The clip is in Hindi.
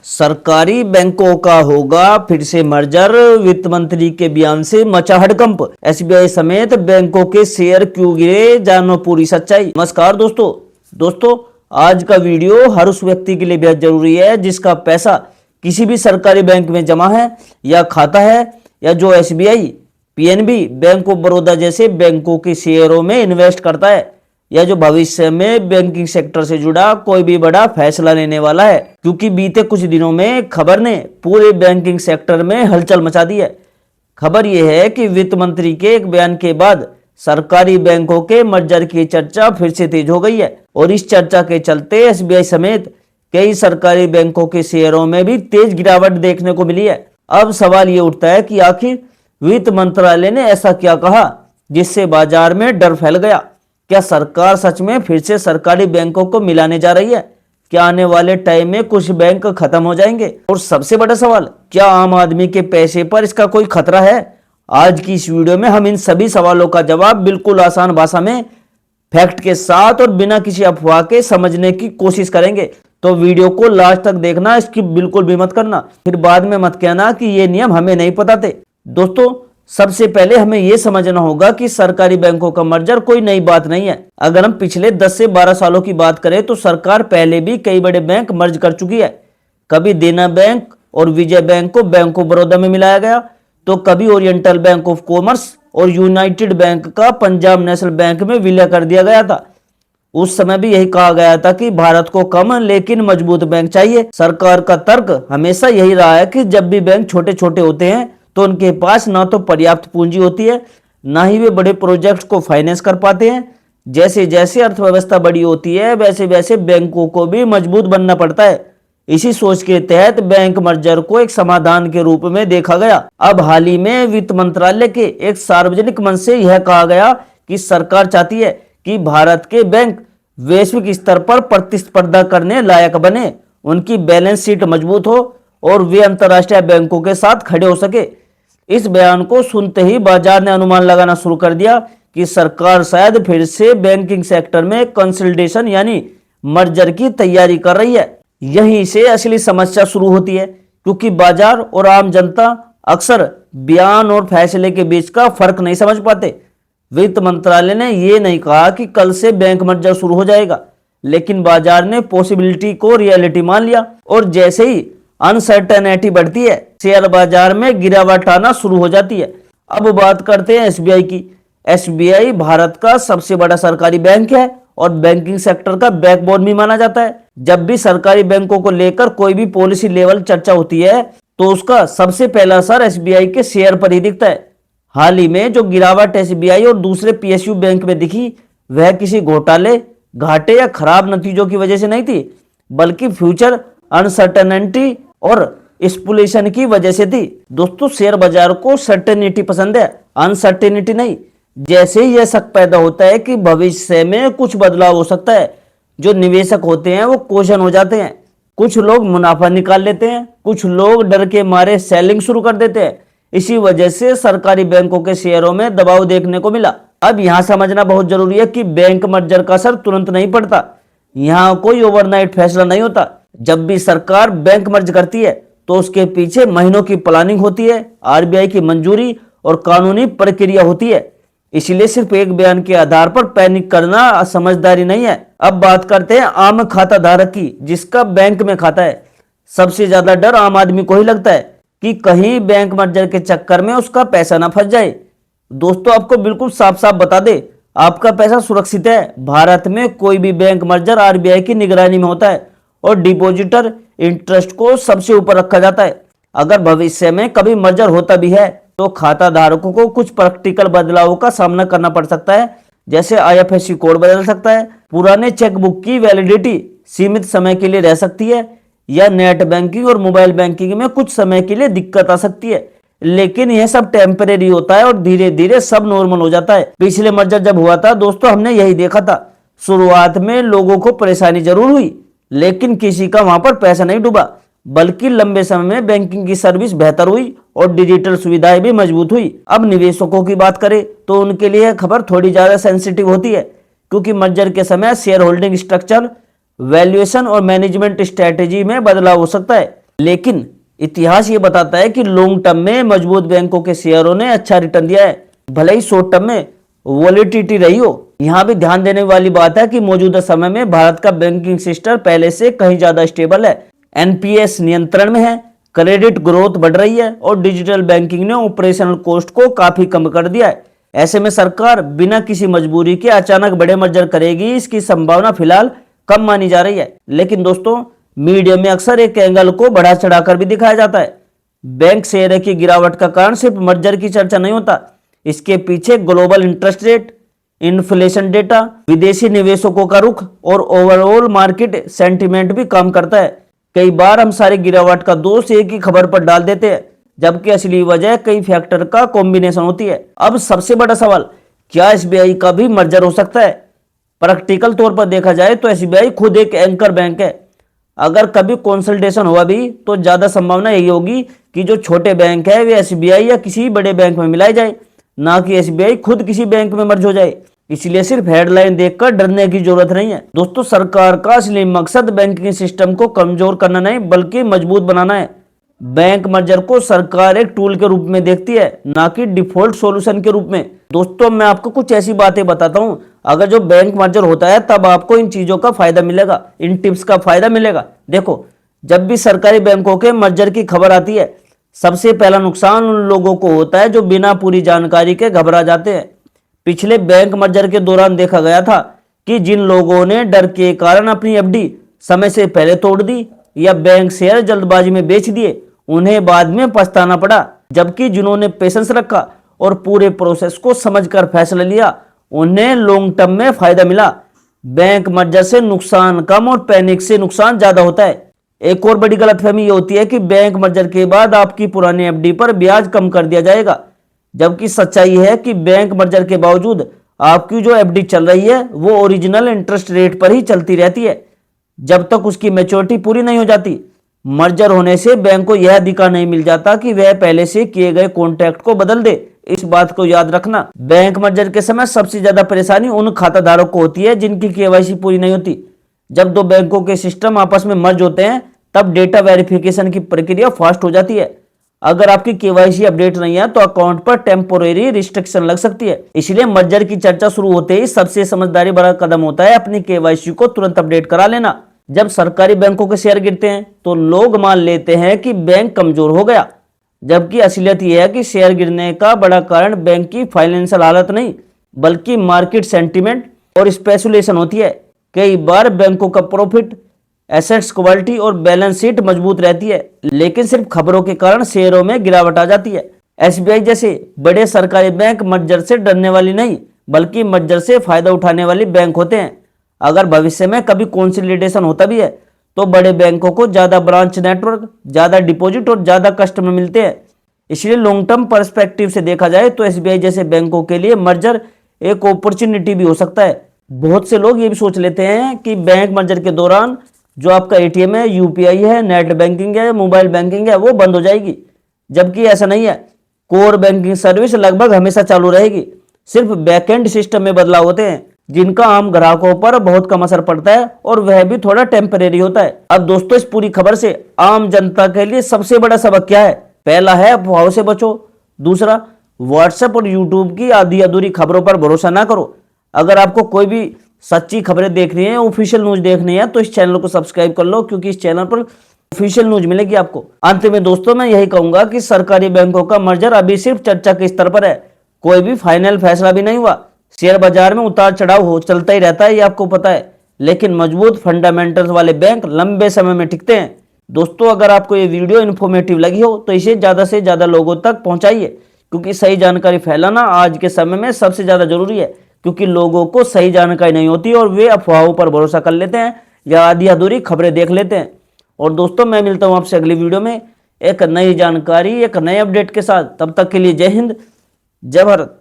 सरकारी बैंकों का होगा फिर से मर्जर, वित्त मंत्री के बयान से मचा हड़कंप। एसबीआई समेत बैंकों के शेयर क्यों गिरे, जानो पूरी सच्चाई। नमस्कार दोस्तों, आज का वीडियो हर उस व्यक्ति के लिए बेहद जरूरी है जिसका पैसा किसी भी सरकारी बैंक में जमा है या खाता है, या जो SBI, PNB, bank of Baroda जैसे बैंकों के शेयरों में इन्वेस्ट करता है, या जो भविष्य में बैंकिंग सेक्टर से जुड़ा कोई भी बड़ा फैसला लेने वाला है। क्योंकि बीते कुछ दिनों में खबर ने पूरे बैंकिंग सेक्टर में हलचल मचा दी है। खबर यह है कि वित्त मंत्री के एक बयान के बाद सरकारी बैंकों के मर्जर की चर्चा फिर से तेज हो गई है, और इस चर्चा के चलते एसबीआई समेत कई सरकारी बैंकों के शेयरों में भी तेज गिरावट देखने को मिली है। अब सवाल ये उठता है कि आखिर वित्त मंत्रालय ने ऐसा क्या कहा जिससे बाजार में डर फैल गया। क्या सरकार सच में फिर से सरकारी बैंकों को मिलाने जा रही है? क्या आने वाले टाइम में कुछ बैंक खत्म हो जाएंगे? और सबसे बड़ा सवाल, क्या आम आदमी के पैसे पर इसका कोई खतरा है? आज की इस वीडियो में हम इन सभी सवालों का जवाब बिल्कुल आसान भाषा में, फैक्ट के साथ और बिना किसी अफवाह के समझने की कोशिश करेंगे। तो वीडियो को लास्ट तक देखना, इसकी बिल्कुल भी मत करना, फिर बाद में मत कहना कि ये नियम हमें नहीं पता थे। दोस्तों, सबसे पहले हमें यह समझना होगा कि सरकारी बैंकों का मर्जर कोई नई बात नहीं है। अगर हम पिछले 10 से 12 सालों की बात करें तो सरकार पहले भी कई बड़े बैंक मर्ज कर चुकी है। कभी देना बैंक और विजय बैंक को बैंक ऑफ बड़ौदा में मिलाया गया, तो कभी ओरिएंटल बैंक ऑफ कॉमर्स और यूनाइटेड बैंक का पंजाब नेशनल बैंक में विलय कर दिया गया था। उस समय भी यही कहा गया था कि भारत को कम लेकिन मजबूत बैंक चाहिए। सरकार का तर्क हमेशा यही रहा है कि जब भी बैंक छोटे छोटे होते हैं तो उनके पास ना तो पर्याप्त पूंजी होती है, ना ही वे बड़े प्रोजेक्ट्स को फाइनेंस कर पाते हैं। जैसे जैसे अर्थव्यवस्था बड़ी होती है वैसे वैसे बैंकों को भी मजबूत बनना पड़ता है। इसी सोच के तहत बैंक मर्जर को एक समाधान के रूप में देखा गया। अब हाल ही में वित्त मंत्रालय के एक सार्वजनिक मंच से यह कहा गया कि सरकार चाहती है कि भारत के बैंक वैश्विक स्तर पर प्रतिस्पर्धा करने लायक बने, उनकी बैलेंस शीट मजबूत हो और वे अंतर्राष्ट्रीय बैंकों के साथ खड़े हो सके। इस बयान को सुनते ही बाजार ने अनुमान लगाना शुरू कर दिया कि सरकार शायद फिर से बैंकिंग सेक्टर में कंसोलिडेशन यानी मर्जर की तैयारी कर रही है। यहीं से असली समस्या शुरू होती है, क्योंकि बाजार और आम जनता अक्सर बयान और फैसले के बीच का फर्क नहीं समझ पाते। वित्त मंत्रालय ने यह नहीं कहा कि कल से बैंक मर्जर शुरू हो जाएगा, लेकिन बाजार ने पॉसिबिलिटी को रियलिटी मान लिया, और जैसे ही अनसर्टेनिटी बढ़ती है शेयर बाजार में गिरावट आना शुरू हो जाती है। अब बात करते हैं एसबीआई की। एसबीआई भारत का सबसे बड़ा सरकारी बैंक है और बैंकिंग सेक्टर का बैकबोन भी माना जाता है। जब भी सरकारी बैंकों को लेकर कोई भी पॉलिसी लेवल चर्चा होती है तो उसका सबसे पहला असर एसबीआई के शेयर पर ही दिखता है। हाल ही में जो गिरावट एसबीआई और दूसरे पीएसयू बैंक में दिखी, वह किसी घोटाले, घाटे या खराब नतीजों की वजह से नहीं थी, बल्कि फ्यूचर अनसर्टेनिटी और स्पेकुलेशन की वजह से थी। दोस्तों, शेयर बाजार को सर्टेनिटी पसंद है, अनसर्टेनिटी नहीं। जैसे ही यह शक पैदा होता है कि भविष्य में कुछ बदलाव हो सकता है, जो निवेशक होते हैं वो क्वेश्चन हो जाते हैं। कुछ लोग मुनाफा निकाल लेते हैं, कुछ लोग डर के मारे सेलिंग शुरू कर देते हैं। इसी वजह से सरकारी बैंकों के शेयरों में दबाव देखने को मिला। अब यहां समझना बहुत जरूरी है कि बैंक मर्जर का असर तुरंत नहीं पड़ता। यहां कोई ओवरनाइट फैसला नहीं होता। जब भी सरकार बैंक मर्ज करती है तो उसके पीछे महीनों की प्लानिंग होती है, आरबीआई की मंजूरी और कानूनी प्रक्रिया होती है। इसलिए सिर्फ एक बयान के आधार पर पैनिक करना समझदारी नहीं है। अब बात करते हैं आम खाता धारक की, जिसका बैंक में खाता है। सबसे ज्यादा डर आम आदमी को ही लगता है कि कहीं बैंक मर्जर के चक्कर में उसका पैसा ना फंस जाए। दोस्तों, आपको बिल्कुल साफ साफ बता दे, आपका पैसा सुरक्षित है। भारत में कोई भी बैंक मर्जर आरबीआई की निगरानी में होता है और डिपॉजिटर इंटरेस्ट को सबसे ऊपर रखा जाता है। अगर भविष्य में कभी मर्जर होता भी है तो खाता धारकों को कुछ प्रैक्टिकल बदलावों का सामना करना पड़ सकता है, जैसे आईएफएससी कोड बदल सकता है, पुराने चेकबुक की वैलिडिटी सीमित समय के लिए रह सकती है, या नेट बैंकिंग और मोबाइल बैंकिंग में कुछ समय के लिए दिक्कत आ सकती है। लेकिन यह सब टेम्परेरी होता है और धीरे धीरे सब नॉर्मल हो जाता है। पिछले मर्जर जब हुआ था दोस्तों, हमने यही देखा था। शुरुआत में लोगों को परेशानी जरूर हुई, लेकिन किसी का वहां पर पैसा नहीं डूबा, बल्कि लंबे समय में बैंकिंग की सर्विस बेहतर हुई और डिजिटल सुविधाएं भी मजबूत हुई। अब निवेशकों की बात करें तो उनके लिए खबर थोड़ी ज्यादा सेंसिटिव होती है, क्योंकि मर्जर के समय शेयर होल्डिंग स्ट्रक्चर, वैल्यूएशन और मैनेजमेंट स्ट्रेटेजी में बदलाव हो सकता है। लेकिन इतिहास ये बताता है कि लॉन्ग टर्म में मजबूत बैंकों के शेयरों ने अच्छा रिटर्न दिया है, भले ही शॉर्ट टर्म में वॉलेटिलिटी रही हो। यहाँ भी ध्यान देने वाली बात है कि मौजूदा समय में भारत का बैंकिंग सिस्टम पहले से कहीं ज्यादा स्टेबल है, एनपीएस नियंत्रण में है, क्रेडिट ग्रोथ बढ़ रही है और डिजिटल बैंकिंग ने ऑपरेशनल कॉस्ट को काफी कम कर दिया है। ऐसे में सरकार बिना किसी मजबूरी के अचानक बड़े मर्जर करेगी, इसकी संभावना फिलहाल कम मानी जा रही है। लेकिन दोस्तों, मीडिया में अक्सर एक एंगल को बढ़ा चढ़ाकर भी दिखाया जाता है। बैंक शेयर की गिरावट का कारण सिर्फ मर्जर की चर्चा नहीं होता, इसके पीछे global interest rate, inflation data, विदेशी निवेशकों का रुख और ओवरऑल मार्केट सेंटीमेंट भी काम करता है। कई बार हम सारी गिरावट का दोष एक ही खबर पर डाल देते हैं, जबकि असली वजह कई फैक्टर का कॉम्बिनेशन होती है। अब सबसे बड़ा सवाल, क्या एसबीआई का भी मर्जर हो सकता है? प्रैक्टिकल तौर पर देखा जाए तो एसबीआई खुद एक एंकर बैंक है। अगर कभी कंसल्टेशन हुआ भी तो ज्यादा संभावना यही होगी कि जो छोटे बैंक है वे एसबीआई या किसी बड़े बैंक में मिलाए जाए, ना कि एसबीआई खुद किसी बैंक में मर्ज हो जाए। इसलिए सिर्फ हेडलाइन देखकर डरने की जरूरत नहीं है। दोस्तों, सरकार का असली मकसद बैंकिंग सिस्टम को कमजोर करना नहीं बल्कि मजबूत बनाना है। बैंक मर्जर को सरकार एक टूल के रूप में देखती है, ना कि डिफॉल्ट सॉल्यूशन के रूप में। दोस्तों, मैं आपको कुछ ऐसी बातें बताता हूं, अगर जो बैंक मर्जर होता है तब आपको इन चीजों का फायदा मिलेगा, इन टिप्स का फायदा मिलेगा। देखो, जब भी सरकारी बैंकों के मर्जर की खबर आती है, सबसे पहला नुकसान उन लोगों को होता है जो बिना पूरी जानकारी के घबरा जाते हैं। पिछले बैंक मर्जर के दौरान देखा गया था कि जिन लोगों ने डर के कारण अपनी एफडी समय से पहले तोड़ दी या बैंक शेयर जल्दबाजी में बेच दिए, उन्हें बाद में पछताना पड़ा। जबकि जिन्होंने पेशेंस रखा और पूरे प्रोसेस को समझकर फैसला लिया, उन्हें लॉन्ग टर्म में फायदा मिला। बैंक मर्जर से नुकसान कम और पैनिक से नुकसान ज्यादा होता है। एक और बड़ी गलतफहमी ये होती है कि बैंक मर्जर के बाद आपकी पुरानी एफडी पर ब्याज कम कर दिया जाएगा, जबकि सच्चाई है कि बैंक मर्जर के बावजूद आपकी जो एफडी चल रही है वो ओरिजिनल इंटरेस्ट रेट पर ही चलती रहती है जब तक उसकी मैच्योरिटी पूरी नहीं हो जाती। मर्जर होने से बैंक को यह अधिकार नहीं मिल जाता कि वह पहले से किए गए कॉन्ट्रैक्ट को बदल दे। इस बात को याद रखना। बैंक मर्जर के समय सबसे ज्यादा परेशानी उन खाता धारक को होती है जिनकी केवाईसी पूरी नहीं होती। जब दो बैंकों के सिस्टम आपस में मर्ज होते हैं तब डेटा वेरिफिकेशन की प्रक्रिया फास्ट हो जाती है। अगर आपकी केवाईसी अपडेट नहीं है तो अकाउंट पर टेम्पोरेरी रिस्ट्रिक्शन लग सकती है। इसलिए मर्जर की चर्चा शुरू होते ही सबसे समझदारी भरा कदम होता है अपनी केवाईसी को तुरंत अपडेट करा लेना। जब सरकारी बैंकों के शेयर गिरते हैं तो लोग मान लेते हैं कि बैंक कमजोर हो गया, जबकि असलियत यह है कि शेयर गिरने का बड़ा कारण बैंक की फाइनेंशियल हालत नहीं बल्कि मार्केट सेंटीमेंट और स्पेकुलेशन होती है। कई बार बैंकों का प्रॉफिट, एसेट्स क्वालिटी और बैलेंस शीट मजबूत रहती है, लेकिन सिर्फ खबरों के कारण शेयरों में गिरावट आ जाती है। एसबीआई जैसे बड़े सरकारी बैंक मर्जर से डरने वाली नहीं बल्कि मर्जर से फायदा उठाने वाली बैंक होते हैं। अगर भविष्य में कभी कंसोलिडेशन होता भी है तो बड़े बैंकों को ज्यादा ब्रांच नेटवर्क, ज्यादा डिपॉजिट और ज्यादा कस्टमर मिलते हैं। इसलिए लॉन्ग टर्म पर्सपेक्टिव से देखा जाए तो एसबीआई जैसे बैंकों के लिए मर्जर एक अपॉर्चुनिटी भी हो सकता है। बहुत से लोग ये भी सोच लेते हैं कि बैंक मर्जर के दौरान जो आपका एटीएम है, यूपीआई है, नेट बैंकिंग है, मोबाइल बैंकिंग है, वो बंद हो जाएगी, जबकि ऐसा नहीं है। कोर बैंकिंग सर्विस लगभग हमेशा चालू रहेगी। सिर्फ बैकएंड सिस्टम में बदलाव होते हैं जिनका आम ग्राहकों पर बहुत कम असर पड़ता है और वह भी थोड़ा टेम्परेरी होता है। अब दोस्तों, इस पूरी खबर से आम जनता के लिए सबसे बड़ा सबक क्या है? पहला है अफवाहों से बचो। दूसरा, व्हाट्सएप और यूट्यूब की आधी अधूरी खबरों पर भरोसा ना करो। अगर आपको कोई भी सच्ची खबरें देखनी है, ऑफिशियल न्यूज देखनी है तो इस चैनल को सब्सक्राइब कर लो, क्योंकि इस चैनल पर ऑफिशियल न्यूज मिलेगी आपको। अंत में दोस्तों, मैं यही कहूंगा कि सरकारी बैंकों का मर्जर अभी सिर्फ चर्चा के स्तर पर है, कोई भी फाइनल फैसला भी नहीं हुआ। शेयर बाजार में उतार चढ़ाव हो चलता ही रहता है, ये आपको पता है, लेकिन मजबूत फंडामेंटल्स वाले बैंक लंबे समय में टिकते हैं। दोस्तों, अगर आपको ये वीडियो इन्फॉर्मेटिव लगी हो तो इसे ज्यादा से ज्यादा लोगों तक पहुंचाइए, क्योंकि सही जानकारी फैलाना आज के समय में सबसे ज्यादा जरूरी है। क्योंकि लोगों को सही जानकारी नहीं होती और वे अफवाहों पर भरोसा कर लेते हैं या आधी अधूरी खबरें देख लेते हैं। और दोस्तों, मैं मिलता हूं आपसे अगली वीडियो में एक नई जानकारी, एक नए अपडेट के साथ। तब तक के लिए जय हिंद, जय भारत।